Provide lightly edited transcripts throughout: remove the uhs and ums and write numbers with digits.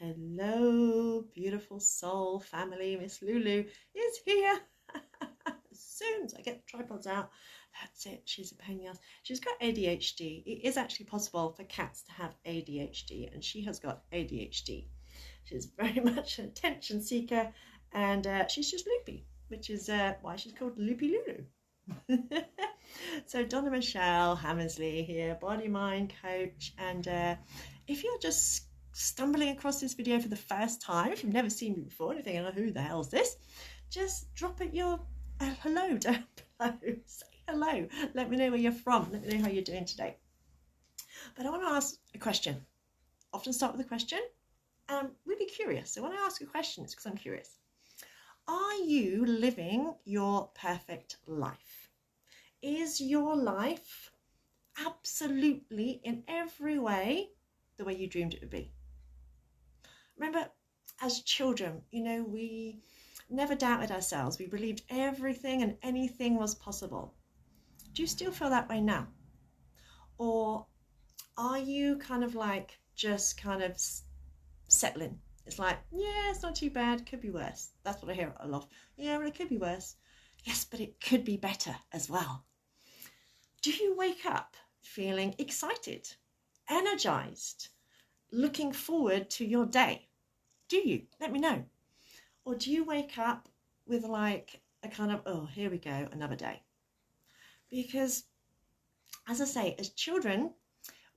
Hello, beautiful soul family. Miss Lulu is here. As soon as I get the tripods out, that's it. She's a pain in the ass. She's got ADHD. It is actually possible for cats to have ADHD, and she has got ADHD. She's very much an attention seeker, and she's just loopy, which is why she's called Loopy Lulu. So Donna Michelle Hammersley here, body mind coach, and if you're just stumbling across this video for the first time, if you've never seen me before and you're thinking, oh, who the hell's this, just drop it your hello down below. Say hello, let me know where you're from, let me know how you're doing today. But I want to ask a question. Often start with a question, and I'm really curious. So when I ask a question, it's because I'm curious. Are you living your perfect life? Is your life absolutely in every way the way you dreamed it would be? Remember, as children, we never doubted ourselves. We believed everything and anything was possible. Do you still feel that way now? Or are you just settling? It's like, yeah, it's not too bad, could be worse. That's what I hear a lot. Yeah, well, it could be worse. Yes, but it could be better as well. Do you wake up feeling excited, energized, looking forward to your day? Do you? Let me know. Or do you wake up with a kind of, oh, here we go, another day? Because, as I say, as children,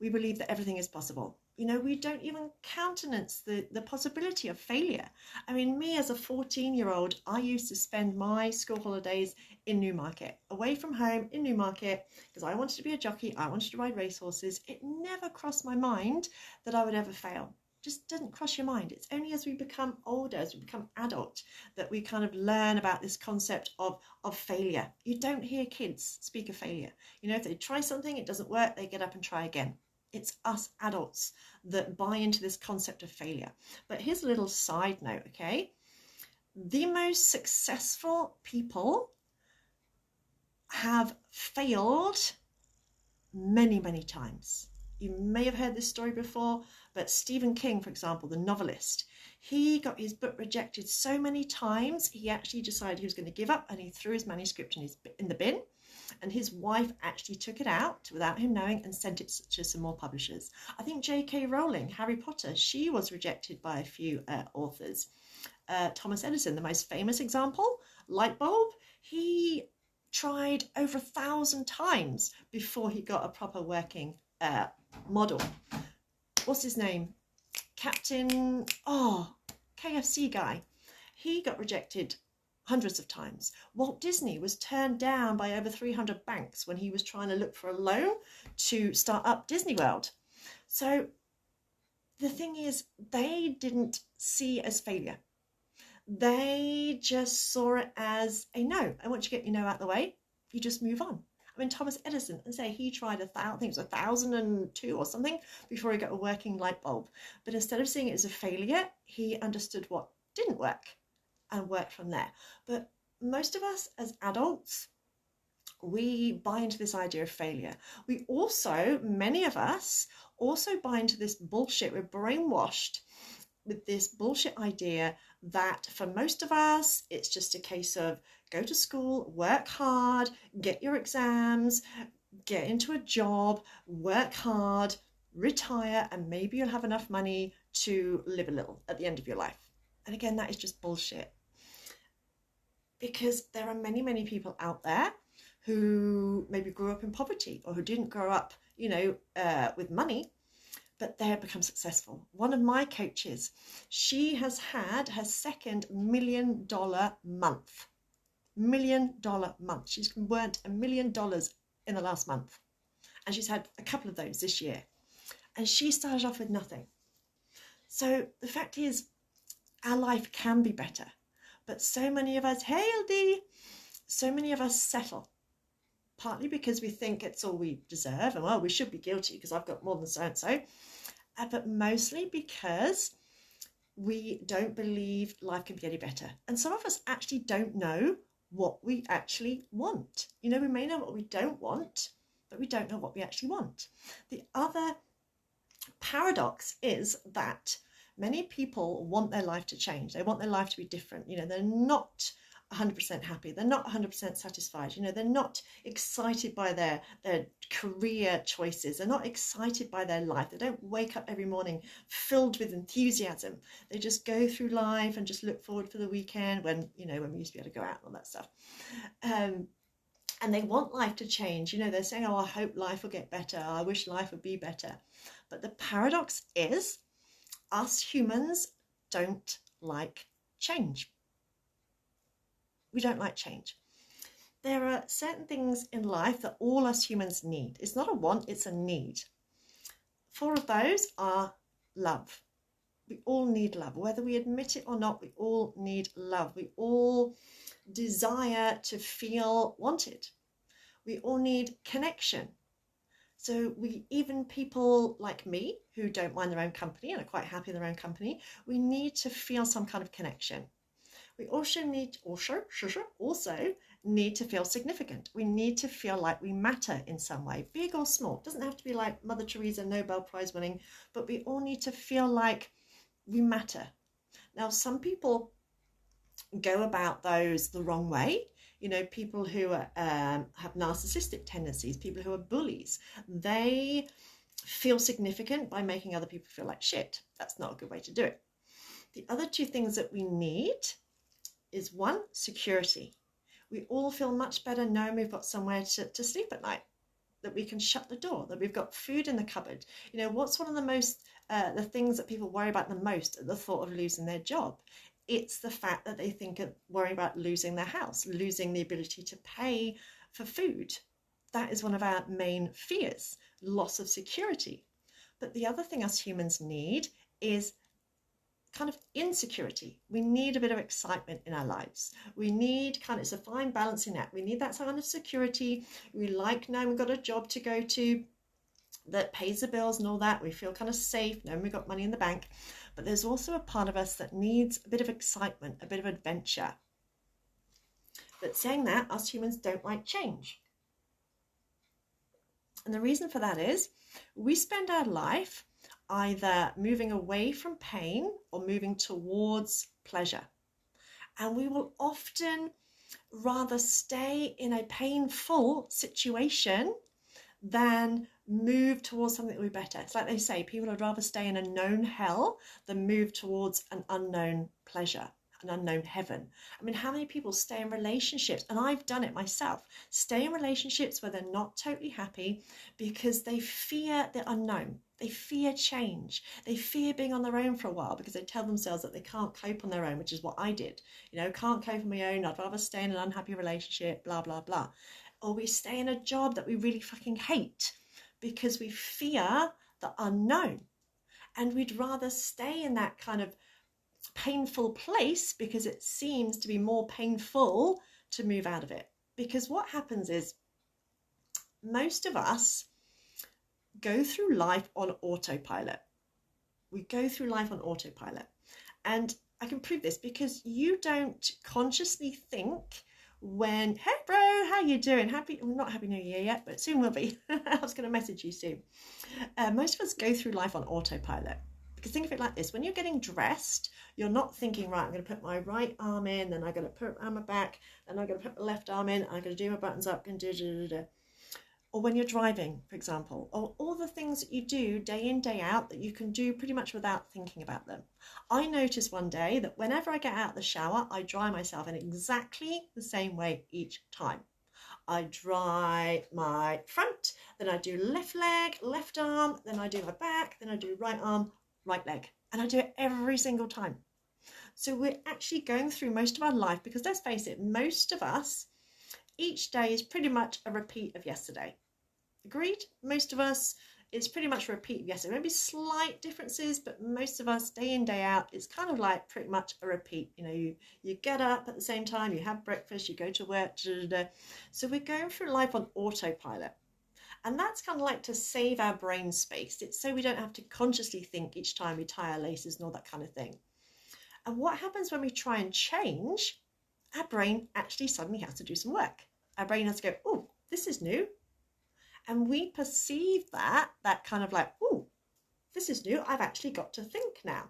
we believe that everything is possible. We don't even countenance the possibility of failure. I mean, me as a 14-year-old, I used to spend my school holidays in Newmarket, away from home in Newmarket, because I wanted to be a jockey, I wanted to ride racehorses. It never crossed my mind that I would ever fail. Just doesn't cross your mind. It's only as we become older, as we become adult, that we kind of learn about this concept of failure. You don't hear kids speak of failure. If they try something, it doesn't work, they get up and try again. It's us adults that buy into this concept of failure. But here's a little side note, okay? The most successful people have failed many, many times. You may have heard this story before, but Stephen King, for example, the novelist, he got his book rejected so many times, he actually decided he was going to give up, and he threw his manuscript in the bin. And his wife actually took it out without him knowing and sent it to some more publishers. I think J.K. Rowling, Harry Potter, she was rejected by a few authors. Thomas Edison, the most famous example, light bulb, he tried over 1,000 times before he got a proper working model. What's his name? KFC guy. He got rejected hundreds of times. Walt Disney was turned down by over 300 banks when he was trying to look for a loan to start up Disney World. So the thing is, they didn't see it as failure. They just saw it as a no. And once you get your no out of the way, you just move on. I mean, Thomas Edison, he tried I think it was 1,002 or something before he got a working light bulb. But instead of seeing it as a failure, he understood what didn't work and work from there. But most of us as adults, we buy into this idea of failure. Many of us also buy into this bullshit. We're brainwashed with this bullshit idea that for most of us, it's just a case of go to school, work hard, get your exams, get into a job, work hard, retire, and maybe you'll have enough money to live a little at the end of your life. And again, that is just bullshit. Because there are many, many people out there who maybe grew up in poverty or who didn't grow up, with money, but they have become successful. One of my coaches, she has had her second $1 million month. $1 million month. She's earned $1 million in the last month. And she's had a couple of those this year. And she started off with nothing. So the fact is, our life can be better. But so many of us, so many of us settle. Partly because we think it's all we deserve, and well, we should be guilty because I've got more than so-and-so. But mostly because we don't believe life can be any better. And some of us actually don't know what we actually want. We may know what we don't want, but we don't know what we actually want. The other paradox is that Many people want their life to change. They want their life to be different. They're not 100% happy. They're not 100% satisfied. They're not excited by their career choices. They're not excited by their life. They don't wake up every morning filled with enthusiasm. They just go through life and just look forward for the weekend when we used to be able to go out and all that stuff. And they want life to change. They're saying, oh, I hope life will get better. I wish life would be better. But the paradox is, us humans don't like change. We don't like change. There are certain things in life that all us humans need. It's not a want, it's a need. 4 of those are love. We all need love. Whether we admit it or not, we all need love. We all desire to feel wanted. We all need connection. So even people like me who don't mind their own company and are quite happy in their own company, we need to feel some kind of connection. We also need to feel significant. We need to feel like we matter in some way, big or small. It doesn't have to be like Mother Teresa, Nobel Prize winning, but we all need to feel like we matter. Now, some people go about those the wrong way. People who have narcissistic tendencies, people who are bullies, they feel significant by making other people feel like shit. That's not a good way to do it. The other 2 things that we need is 1, security. We all feel much better knowing we've got somewhere to sleep at night, that we can shut the door, that we've got food in the cupboard. What's one of the most, the things that people worry about the most at the thought of losing their job? It's the fact that they think of worrying about losing their house, losing the ability to pay for food. That is one of our main fears, loss of security. But the other thing us humans need is kind of insecurity. We need a bit of excitement in our lives. We need it's a fine balancing act. We need that kind of security. We like knowing we've got a job to go to that pays the bills and all that. We feel kind of safe knowing we've got money in the bank. But there's also a part of us that needs a bit of excitement, a bit of adventure. But saying that, us humans don't like change. And the reason for that is we spend our life either moving away from pain or moving towards pleasure. And we will often rather stay in a painful situation than move towards something that will be better. It's like they say, people would rather stay in a known hell than move towards an unknown pleasure, an unknown heaven. I mean, how many people stay in relationships, and I've done it myself, stay in relationships where they're not totally happy because they fear the unknown. They fear change. They fear being on their own for a while because they tell themselves that they can't cope on their own, which is what I did. Can't cope on my own. I'd rather stay in an unhappy relationship, blah, blah, blah. Or we stay in a job that we really fucking hate because we fear the unknown. And we'd rather stay in that kind of painful place because it seems to be more painful to move out of it. Because what happens is most of us go through life on autopilot. We go through life on autopilot. And I can prove this because you don't consciously think when, hey bro, how you doing? Not Happy New Year yet, but soon will be. I was going to message you soon. Most of us go through life on autopilot. Because think of it like this, when you're getting dressed, you're not thinking, right, I'm going to put my right arm in, then I'm going to put it on my back, then I'm going to put my left arm in, I'm going to do my buttons up, and do. Or when you're driving, for example, or all the things that you do day in, day out that you can do pretty much without thinking about them. I noticed one day that whenever I get out of the shower, I dry myself in exactly the same way each time. I dry my front, then I do left leg, left arm, then I do my back, then I do right arm, right leg. And I do it every single time. So we're actually going through most of our life because let's face it, most of us, each day is pretty much a repeat of yesterday. Agreed? Most of us, it's pretty much a repeat of yesterday. Maybe slight differences, but most of us, day in, day out, it's kind of like pretty much a repeat. You get up at the same time, you have breakfast, you go to work. So we're going through life on autopilot. And that's kind of like to save our brain space. It's so we don't have to consciously think each time we tie our laces and all that kind of thing. And what happens when we try and change? Our brain actually suddenly has to do some work. Our brain has to go, oh, this is new. And we perceive that kind of like, oh, this is new. I've actually got to think now.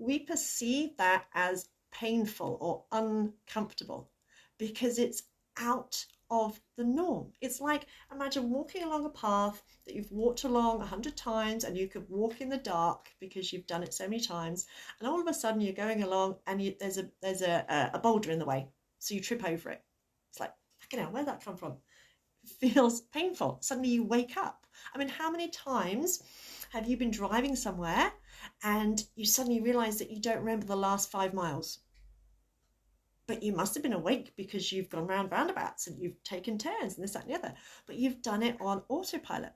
we perceive that as painful or uncomfortable because it's out of the norm. It's like, imagine walking along a path that you've walked along 100 times and you could walk in the dark because you've done it so many times, and all of a sudden you're going along and there's a boulder in the way, so you trip over it. It's like, fucking hell, where'd that come from? It feels painful. Suddenly you wake up. I mean, how many times have you been driving somewhere and you suddenly realize that you don't remember the last 5 miles? But you must have been awake because you've gone round roundabouts and you've taken turns and this, that, and the other. But you've done it on autopilot.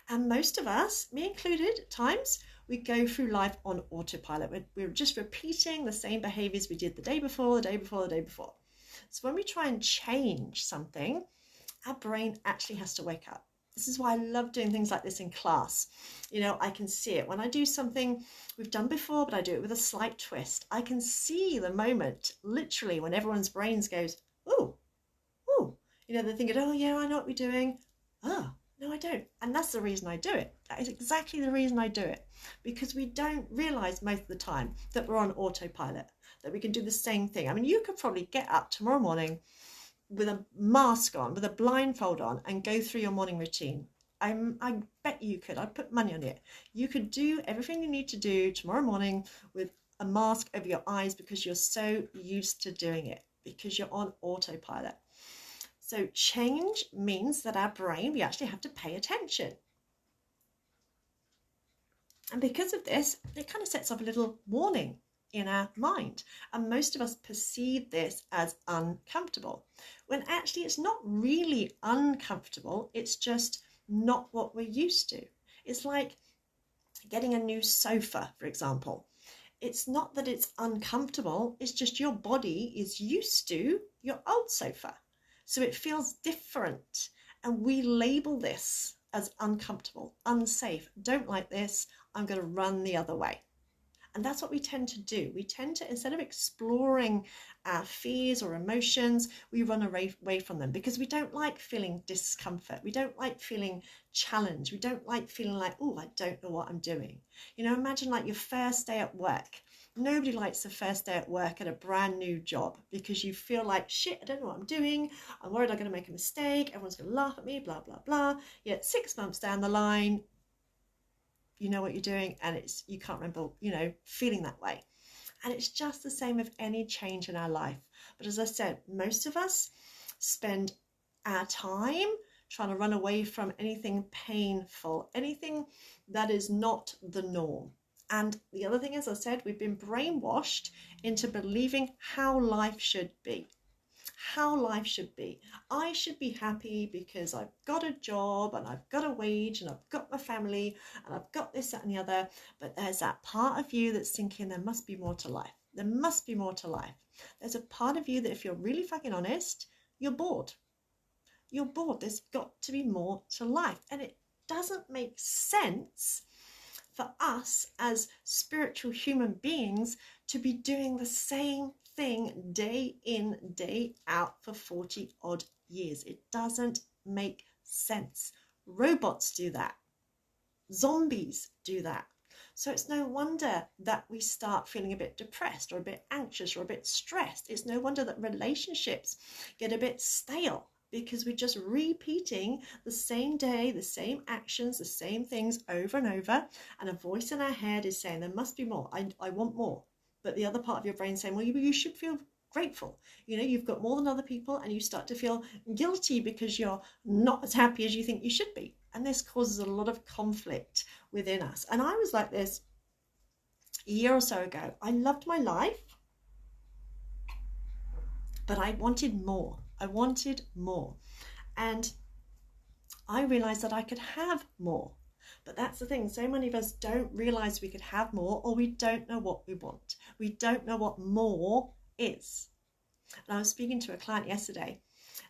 And most of us, me included, at times, we go through life on autopilot. We're just repeating the same behaviors we did the day before, the day before, the day before. So when we try and change something, our brain actually has to wake up. This is why I love doing things like this in class. You know, I can see it. When I do something we've done before, but I do it with a slight twist, I can see the moment, literally, when everyone's brains goes, oh, oh. You know, they're thinking, oh, yeah, I know what we're doing. Oh, no, I don't. And that's the reason I do it. That is exactly the reason I do it. Because we don't realise most of the time that we're on autopilot, that we can do the same thing. I mean, you could probably get up tomorrow morning with a mask on, with a blindfold on, and go through your morning routine. I bet you could. I'd put money on it. You could do everything you need to do tomorrow morning with a mask over your eyes because you're so used to doing it, because you're on autopilot. So change means that our brain, we actually have to pay attention. And because of this, it kind of sets off a little warning in our mind, and most of us perceive this as uncomfortable, when actually it's not really uncomfortable, it's just not what we're used to. It's like getting a new sofa, for example. It's not that it's uncomfortable, it's just your body is used to your old sofa, so it feels different, and we label this as uncomfortable, unsafe, don't like this, I'm going to run the other way. And that's what we tend to do. We tend to, instead of exploring our fears or emotions, we run away from them because we don't like feeling discomfort. We don't like feeling challenged. We don't like feeling like, oh, I don't know what I'm doing. You know, imagine like your first day at work. Nobody likes the first day at work at a brand new job because you feel like, shit, I don't know what I'm doing. I'm worried I'm going to make a mistake. Everyone's going to laugh at me, blah, blah, blah. Yet 6 months down the line, you know what you're doing, and you can't remember, you know, feeling that way. And it's just the same with any change in our life. But as I said, most of us spend our time trying to run away from anything painful, anything that is not the norm. And the other thing, as I said, we've been brainwashed into believing how life should be. How life should be. I should be happy because I've got a job and I've got a wage and I've got my family and I've got this, that and the other. But there's that part of you that's thinking there must be more to life. There must be more to life. There's a part of you that, if you're really fucking honest, you're bored. You're bored. There's got to be more to life. And it doesn't make sense for us as spiritual human beings to be doing the same thing day in, day out for 40 odd years. It doesn't make sense. Robots do that. Zombies do that. So it's no wonder that we start feeling a bit depressed or a bit anxious or a bit stressed. It's no wonder that relationships get a bit stale, because we're just repeating the same day, the same actions, the same things over and over. And a voice in our head is saying, there must be more. I want more. But the other part of your brain saying, well, you should feel grateful. You know, you've got more than other people, and you start to feel guilty because you're not as happy as you think you should be. And this causes a lot of conflict within us. And I was like this a year or so ago. I loved my life, but I wanted more. I wanted more. And I realized that I could have more. But that's the thing, so many of us don't realize we could have more, or we don't know what we want. We don't know what more is. And I was speaking to a client yesterday,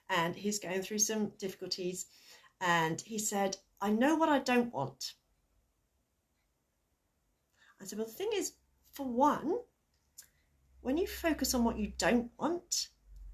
and he's going through some difficulties, and he said, I know what I don't want. I said, well, the thing is, for one, when you focus on what you don't want,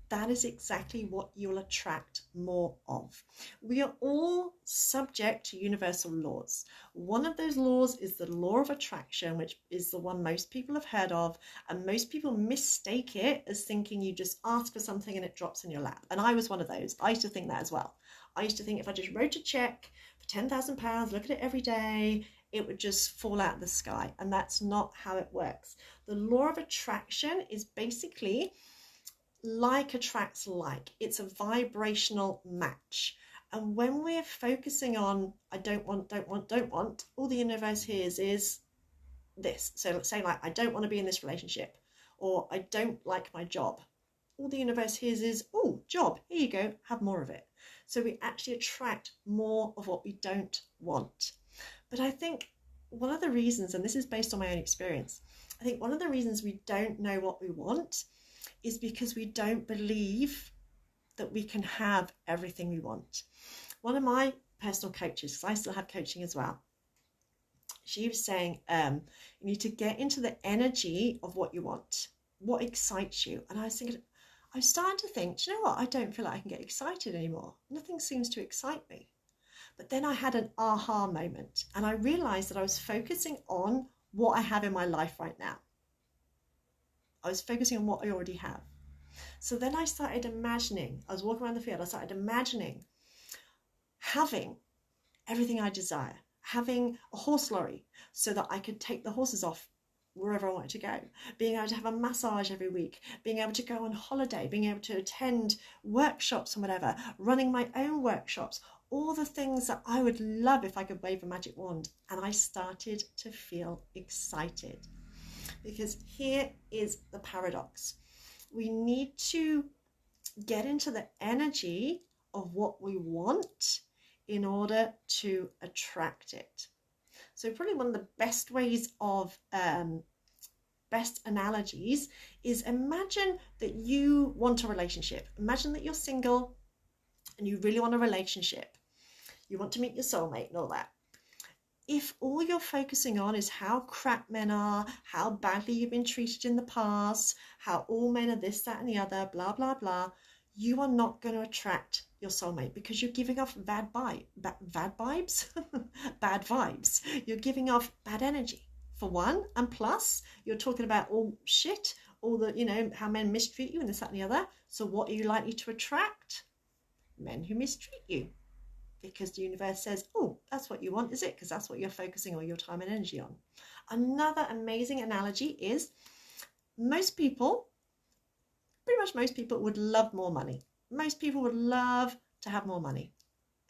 that is exactly what you'll attract more of. We are all subject to universal laws. One of those laws is the law of attraction, which is the one most people have heard of, and most people mistake it as thinking you just ask for something and it drops in your lap. And I was one of those. I used to think that as well. I used to think if I just wrote a check for £10,000, look at it every day, it would just fall out of the sky. And that's not how it works. The law of attraction is basically like attracts like. It's a vibrational match. And when we're focusing on, I don't want, all the universe hears is this. So let's say like, I don't want to be in this relationship, or I don't like my job. All the universe hears is, oh, job, here you go, have more of it. So we actually attract more of what we don't want. But I think one of the reasons, and this is based on my own experience, I think one of the reasons we don't know what we want is because we don't believe that we can have everything we want. One of my personal coaches, because I still have coaching as well, she was saying, you need to get into the energy of what you want, what excites you. And I was thinking, I started to think, do you know what? I don't feel like I can get excited anymore. Nothing seems to excite me. But then I had an aha moment, and I realized that I was focusing on what I have in my life right now. I was focusing on what I already have. So then I started imagining, I was walking around the field, I started imagining having everything I desire, having a horse lorry so that I could take the horses off wherever I wanted to go, being able to have a massage every week, being able to go on holiday, being able to attend workshops and whatever, running my own workshops, all the things that I would love if I could wave a magic wand. And I started to feel excited. Because here is the paradox. We need to get into the energy of what we want in order to attract it. So probably one of the best ways of, best analogies is imagine that you want a relationship. Imagine that you're single and you really want a relationship. You want to meet your soulmate and all that. If all you're focusing on is how crap men are, how badly you've been treated in the past, how all men are this, that, and the other, blah, blah, blah, you are not going to attract your soulmate because you're giving off bad vibes. Bad vibes. You're giving off bad energy, for one. And plus, you're talking about all shit, all the, you know, how men mistreat you and this, that, and the other. So what are you likely to attract? Men who mistreat you. Because the universe says, oh, that's what you want, is it? Because that's what you're focusing all your time and energy on. Another amazing analogy is most people, pretty much most people would love more money. Most people would love to have more money.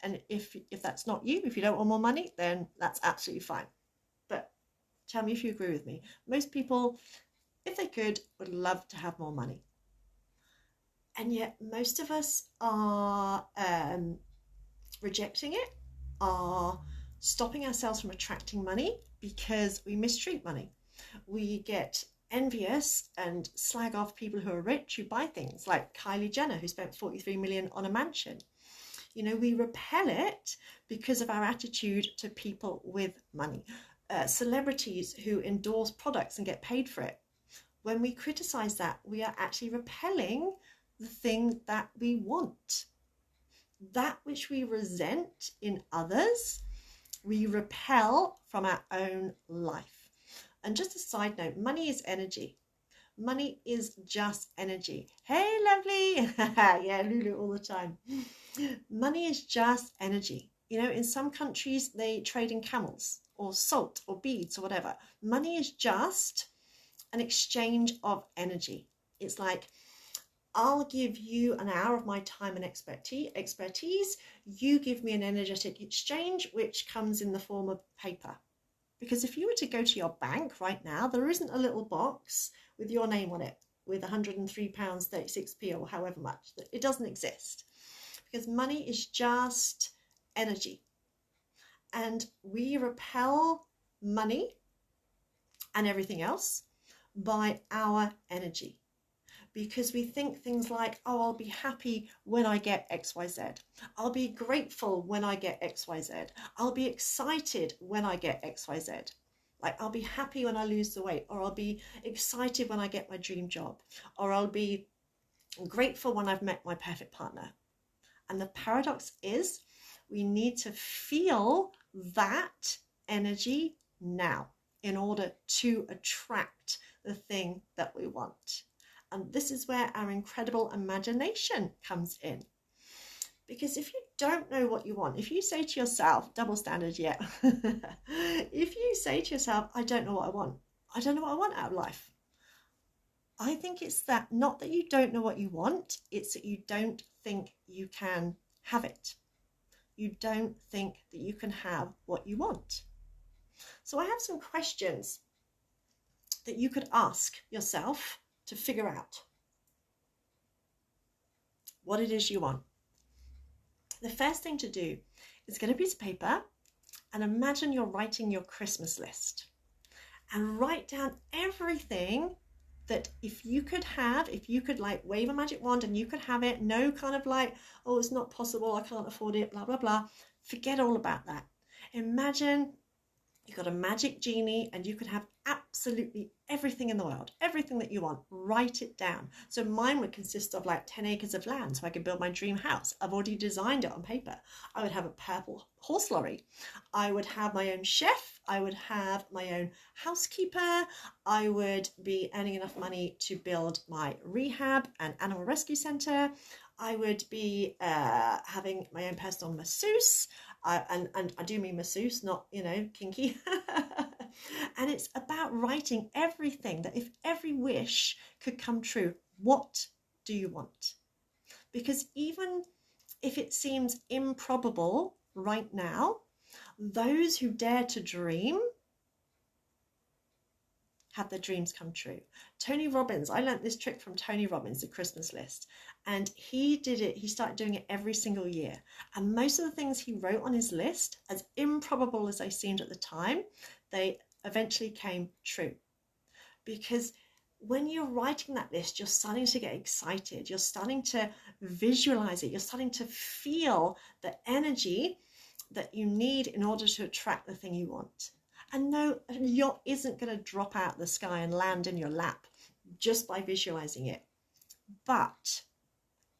And if that's not you, if you don't want more money, then that's absolutely fine. But tell me if you agree with me. Most people, if they could, would love to have more money. And yet most of us are rejecting it, are stopping ourselves from attracting money because we mistreat money. We get envious and slag off people who are rich, who buy things like Kylie Jenner, who spent 43 million on a mansion. You know, we repel it because of our attitude to people with money. Celebrities who endorse products and get paid for it. When we criticize that, we are actually repelling the thing that we want. That which we resent in others, we repel from our own life. And just a side note, money is energy. Money is just energy. Hey, lovely. Yeah, Lulu all the time. Money is just energy. You know, in some countries, they trade in camels or salt or beads or whatever. Money is just an exchange of energy. It's like, I'll give you an hour of my time and expertise. You give me an energetic exchange, which comes in the form of paper. Because if you were to go to your bank right now, there isn't a little box with your name on it with £103.36p or however much. It doesn't exist. Because money is just energy. And we repel money and everything else by our energy. Because we think things like, oh, I'll be happy when I get XYZ. I'll be grateful when I get XYZ. I'll be excited when I get XYZ. Like, I'll be happy when I lose the weight, or I'll be excited when I get my dream job, or I'll be I'm grateful when I've met my perfect partner. And the paradox is we need to feel that energy now in order to attract the thing that we want. And this is where our incredible imagination comes in. Because if you don't know what you want, if you say to yourself, double standard yet, if you say to yourself, I don't know what I want, I don't know what I want out of life. I think it's that, not that you don't know what you want, it's that you don't think you can have it. You don't think that you can have what you want. So I have some questions that you could ask yourself to figure out what it is you want. The first thing to do is get a piece of paper and imagine you're writing your Christmas list and write down everything that if you could like wave a magic wand and you could have it, no kind of like, oh, it's not possible, I can't afford it, blah, blah, blah. Forget all about that. Imagine you've got a magic genie and you could have absolutely everything in the world, everything that you want. Write it down. So mine would consist of like 10 acres of land so I could build my dream house. I've already designed it on paper. I would have a purple horse lorry. I would have my own chef. I would have my own housekeeper. I would be earning enough money to build my rehab and animal rescue center. I would be having my own personal masseuse. And I do mean masseuse, not, kinky. And it's about writing everything that if every wish could come true, what do you want? Because even if it seems improbable right now, those who dare to dream have their dreams come true. Tony Robbins, I learned this trick from Tony Robbins, the Christmas list. And he did it, he started doing it every single year. And most of the things he wrote on his list, as improbable as they seemed at the time, they eventually came true. Because when you're writing that list, you're starting to get excited. You're starting to visualize it. You're starting to feel the energy that you need in order to attract the thing you want. And no, a yacht isn't going to drop out of the sky and land in your lap just by visualizing it. But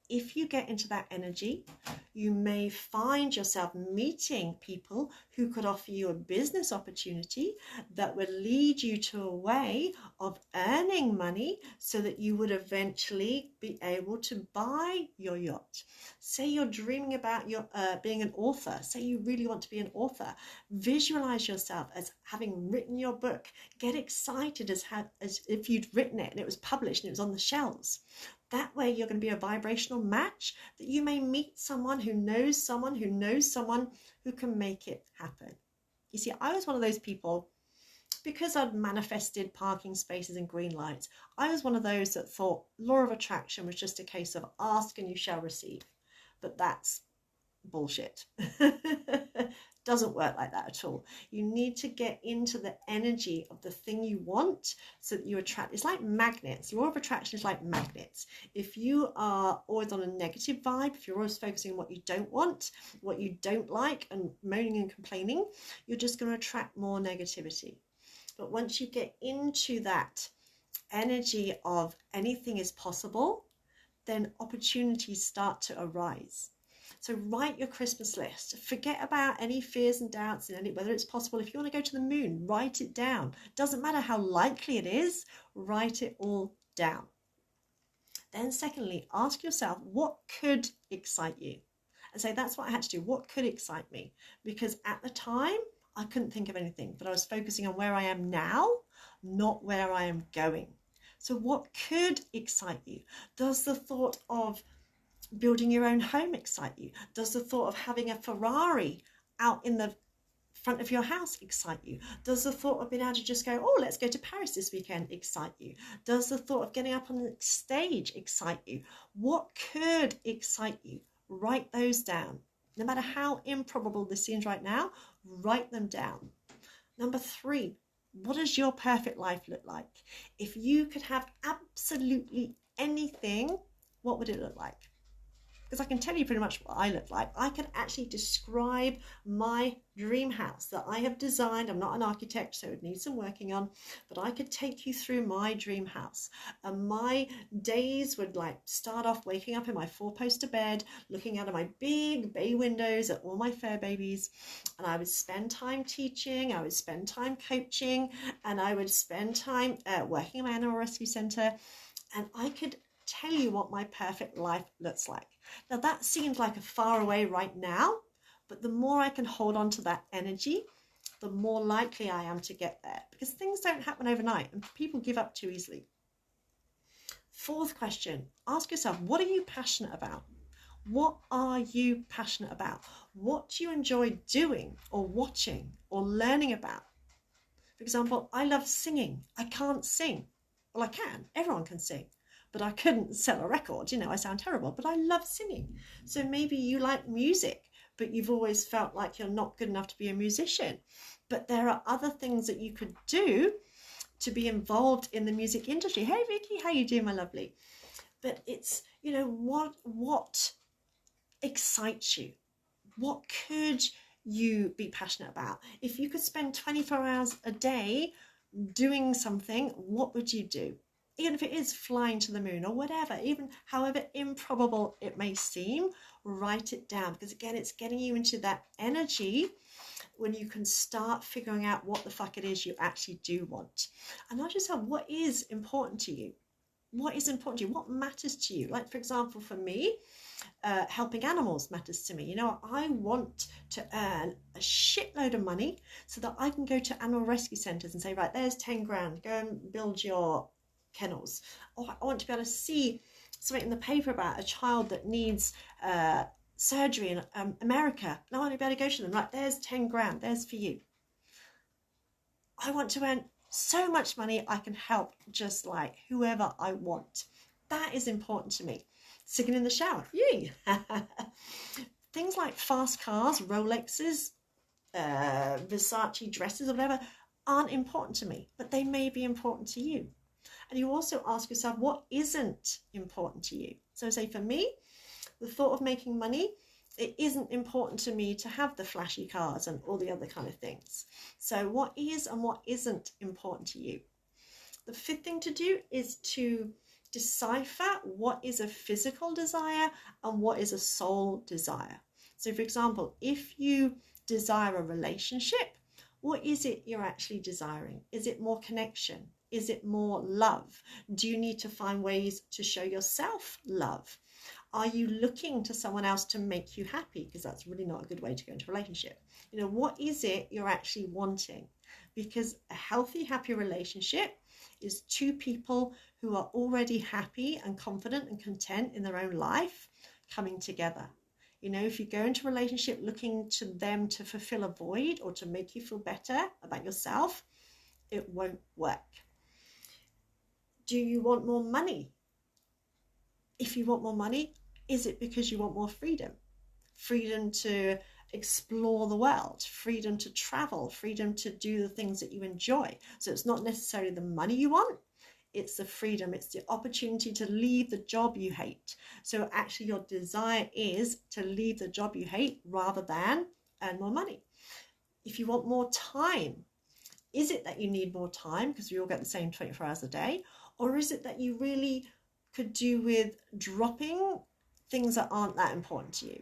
if you get into that energy, you may find yourself meeting people who could offer you a business opportunity that would lead you to a way of earning money so that you would eventually be able to buy your yacht. Say you're dreaming about being an author. Say you really want to be an author. Visualize yourself as having written your book. Get excited as if you'd written it and it was published and it was on the shelves. That way you're going to be a vibrational match that you may meet someone who knows someone who knows someone who can make it happen. You see, I was one of those people, because I'd manifested parking spaces and green lights, I was one of those that thought law of attraction was just a case of ask and you shall receive. But that's bullshit. Doesn't work like that at all. You need to get into the energy of the thing you want so that you attract. It's like magnets. Law of attraction is like magnets. If you are always on a negative vibe, if you're always focusing on what you don't want, what you don't like, and moaning and complaining, you're just going to attract more negativity. But once you get into that energy of anything is possible, then opportunities start to arise. So write your Christmas list. Forget about any fears and doubts and whether it's possible. If you want to go to the moon, write it down. Doesn't matter how likely it is, write it all down. Then secondly, ask yourself, what could excite you? And say, that's what I had to do. What could excite me? Because at the time, I couldn't think of anything, but I was focusing on where I am now, not where I am going. So what could excite you? Does the thought of building your own home excite you? Does the thought of having a Ferrari out in the front of your house excite you? Does the thought of being able to just go, oh, let's go to Paris this weekend excite you? Does the thought of getting up on the stage excite you? What could excite you? Write those down. No matter how improbable this seems right now, write them down. Number 3, what does your perfect life look like? If you could have absolutely anything, what would it look like? because I can tell you pretty much what I look like. I can actually describe my dream house that I have designed. I'm not an architect, so it needs some working on, but I could take you through my dream house. And my days would like start off waking up in my 4-poster bed, looking out of my big bay windows at all my fur babies. And I would spend time teaching, I would spend time coaching, and I would spend time working in my animal rescue centre. And I could tell you what my perfect life looks like. Now that seems like a far away right now, but the more I can hold on to that energy, the more likely I am to get there, because things don't happen overnight and people give up too easily. 4th question, ask yourself, what are you passionate about? What are you passionate about? What do you enjoy doing or watching or learning about? For example, I love singing. I can't sing. Well, I can. Everyone can sing. But I couldn't sell a record. I sound terrible, but I love singing. So maybe you like music, but you've always felt like you're not good enough to be a musician. But there are other things that you could do to be involved in the music industry. Hey, Vicky, how you doing, my lovely? But it's, what excites you? What could you be passionate about? If you could spend 24 hours a day doing something, what would you do? Even if it is flying to the moon or whatever, even however improbable it may seem, write it down, because again, it's getting you into that energy when you can start figuring out what the fuck it is you actually do want. And ask yourself, what is important to you? What is important to you? What matters to you? Like, for example, for me, helping animals matters to me. I want to earn a shitload of money so that I can go to animal rescue centres and say, right, there's 10 grand, go and build your kennels. Or I want to be able to see something in the paper about a child that needs surgery in America. And I want to be able to go to them, right, there's 10 grand, there's for you. I want to earn so much money I can help just like whoever I want. That is important to me. Singing in the shower, yay! Things like fast cars, Rolexes, Versace dresses or whatever aren't important to me, but they may be important to you. And you also ask yourself, what isn't important to you? So say for me, the thought of making money, it isn't important to me to have the flashy cars and all the other kind of things. So what is and what isn't important to you? The 5th thing to do is to decipher what is a physical desire and what is a soul desire. So for example, if you desire a relationship, what is it you're actually desiring? Is it more connection? Is it more love? Do you need to find ways to show yourself love? Are you looking to someone else to make you happy? Because that's really not a good way to go into a relationship. What is it you're actually wanting? Because a healthy, happy relationship is 2 people who are already happy and confident and content in their own life coming together. If you go into a relationship looking to them to fulfill a void or to make you feel better about yourself, it won't work. Do you want more money? If you want more money, is it because you want more freedom? Freedom to explore the world, freedom to travel, freedom to do the things that you enjoy. So it's not necessarily the money you want, it's the freedom, it's the opportunity to leave the job you hate. So actually your desire is to leave the job you hate rather than earn more money. If you want more time, is it that you need more time because we all get the same 24 hours a day? Or is it that you really could do with dropping things that aren't that important to you,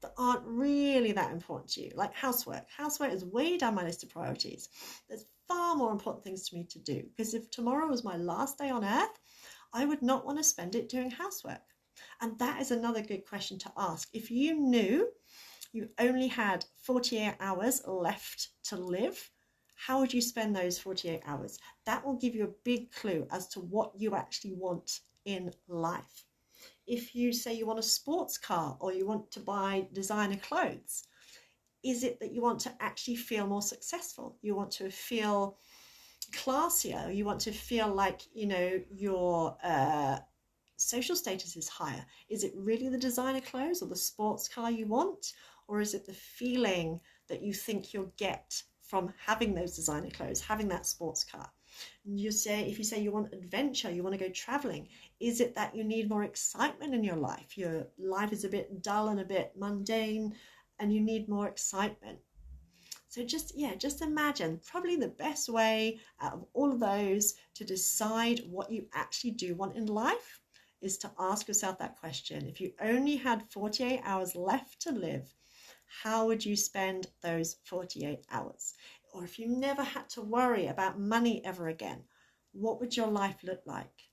that aren't really that important to you, like housework. Housework is way down my list of priorities. There's far more important things to me to do, because if tomorrow was my last day on earth, I would not want to spend it doing housework. And that is another good question to ask. If you knew you only had 48 hours left to live, how would you spend those 48 hours? That will give you a big clue as to what you actually want in life. If you say you want a sports car or you want to buy designer clothes, is it that you want to actually feel more successful? You want to feel classier? You want to feel like, your social status is higher? Is it really the designer clothes or the sports car you want? Or is it the feeling that you think you'll get from having those designer clothes, having that sports car? If you say you want adventure, you want to go traveling, is it that you need more excitement in your life? Your life is a bit dull and a bit mundane and you need more excitement. So just imagine, probably the best way out of all of those to decide what you actually do want in life is to ask yourself that question. If you only had 48 hours left to live, how would you spend those 48 hours? Or if you never had to worry about money ever again, what would your life look like?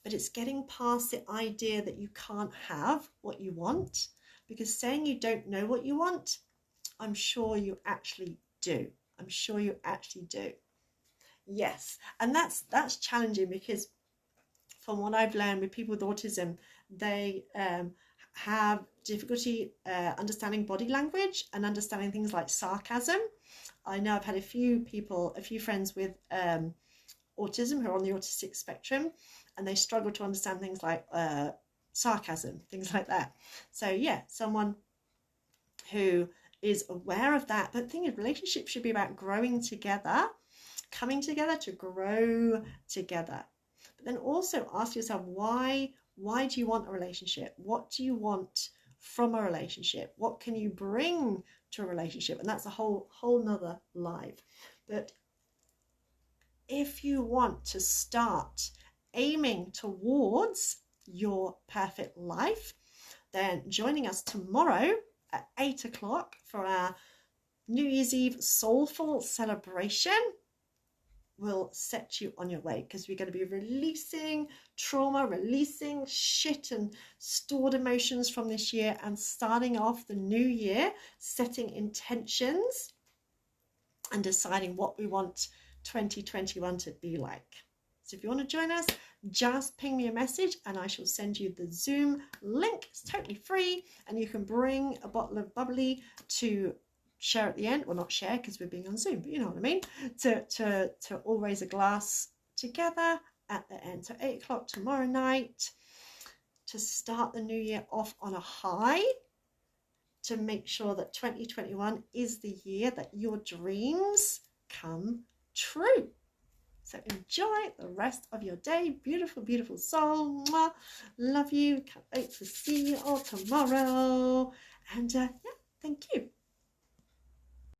But it's getting past the idea that you can't have what you want, because saying you don't know what you want, I'm sure you actually do. I'm sure you actually do. Yes, and that's challenging, because from what I've learned with people with autism, they have difficulty understanding body language and understanding things like sarcasm. I know I've had a few friends with autism who are on the autistic spectrum, and they struggle to understand things like sarcasm, things like that. So yeah, someone who is aware of that. But the thing is, relationships should be about growing together, coming together to grow together. But then also ask yourself, why do you want a relationship? What do you want from a relationship? What can you bring to a relationship? And that's a whole nother live. But if you want to start aiming towards your perfect life, then joining us tomorrow at 8 o'clock for our New Year's Eve soulful celebration will set you on your way, because we're going to be releasing trauma, releasing shit and stored emotions from this year, and starting off the new year, setting intentions and deciding what we want 2021 to be like. So if you want to join us, just ping me a message and I shall send you the Zoom link. It's totally free, and you can bring a bottle of bubbly to share at the end. Well, not share because we're being on Zoom, but you know what I mean, to all raise a glass together at the end. So 8 o'clock tomorrow night, to start the new year off on a high, to make sure that 2021 is the year that your dreams come true. So enjoy the rest of your day. Beautiful, beautiful soul. Mwah. Love you. Can't wait to see you all tomorrow. And yeah, thank you.